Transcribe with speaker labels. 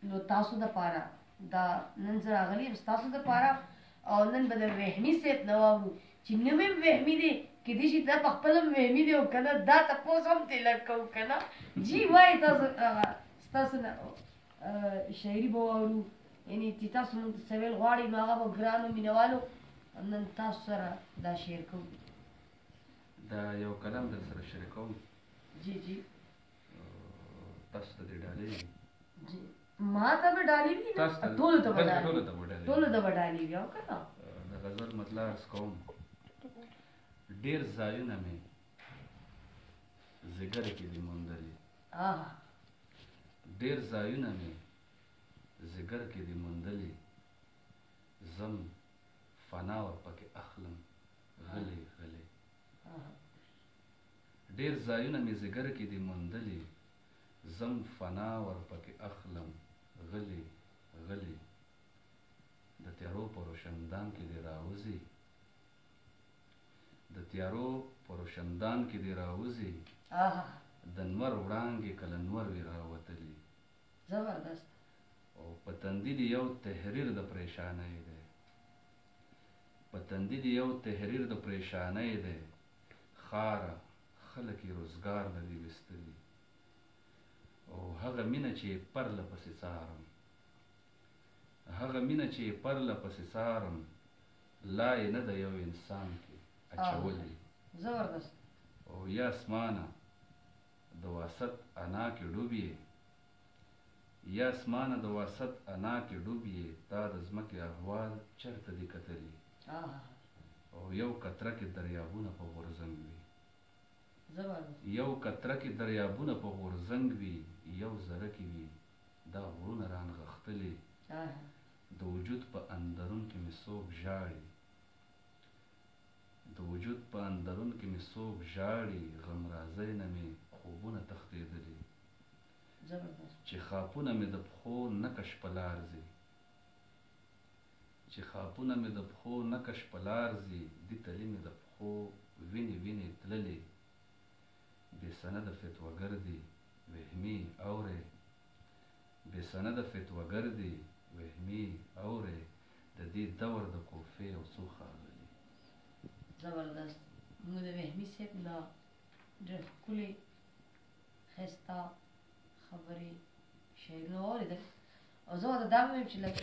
Speaker 1: نو تاسو دپاره دا نن زه راغلی یم ستاسو دپاره او نن به د وهمي صاحب نه واورو چې نوم یې وهمي دی کیدای شي دا پخپله هم وهمي دی او که نه دا تپوس هم ترې لږ کوو که نه جي وایي تاسو ستاسو نه شاعري به واورو یعنې چې تاسو مونږ ته څه ویل غواړئ نو هغه به ګرانو مینهوالو نن تاسو سره دا شعر کوو
Speaker 2: دا یو کلام در سره شریکوم
Speaker 1: جی جی
Speaker 2: تاسو ته دې ډالۍ وي
Speaker 1: جی ما ته به ډالۍ وي نه ټولو ته به ډالۍ وي او که نه
Speaker 2: د غزل مطلع عرض کوم ډېر ځایونه مې ځیګر کې دي موندلي ډېر ځایونه مې ځیګر کې دي موندلي زم فنا ورپکې اخلم غلی غلی ډېر ځایونه مې ځیګر کې دي موندلي زم فنا ورپکې اخلم غلی غلی د تیارو په روشندان کې دې راوځي د تیارو په روشندان کې دې راوځي د نور وړانګې کله نور وي راوتلي
Speaker 1: زبردست
Speaker 2: او په تندي دې یو تحریر د پریشانۍ دی په تندي دې یو تحریر د پریشانۍ دی خاره خلک یې روزګار نه دي ویستلي او هغه مینه چې یې پرله پسې څارم هغه مینه چې یې پرله پسې څارم لا یې نه د یو انسان کې اچولې
Speaker 1: زبردست
Speaker 2: او یا اسمانه د واسط انا کې ډوب یې یا اسمانه د واسط انا کې ډوب یې تا د ځمکې احوال چېرته دي کتلي او یو قطره کې دریابونه په غورځنګ وي یو قطره کې دریابونه په غورځنګ وي یو ذره کې وي دا غرونه رانغښتلي د وجود په اندرون کې مې څوک ژاړي د وجود په اندرون کې مې څوک ژاړي غمرازۍ نه مې خوبونه تښتېدلي چې خاپونه مې د پښو نکش په لار ځي چې خاپونه مې د پښو نکش په لار ځي دي تلي مې د پښو وینې وینې تللې بې سنده فتوګر دي وهمي اورې بې سنده فتوګر دي وهمي اورې د دې دور د کوفې او څو ښاغلي
Speaker 1: زبردست موږ د وهمي صاحب نه ډېر ښکلې ښایسته خبرې شعرونه واورېدل او زه ورته دا به ویم چې لږ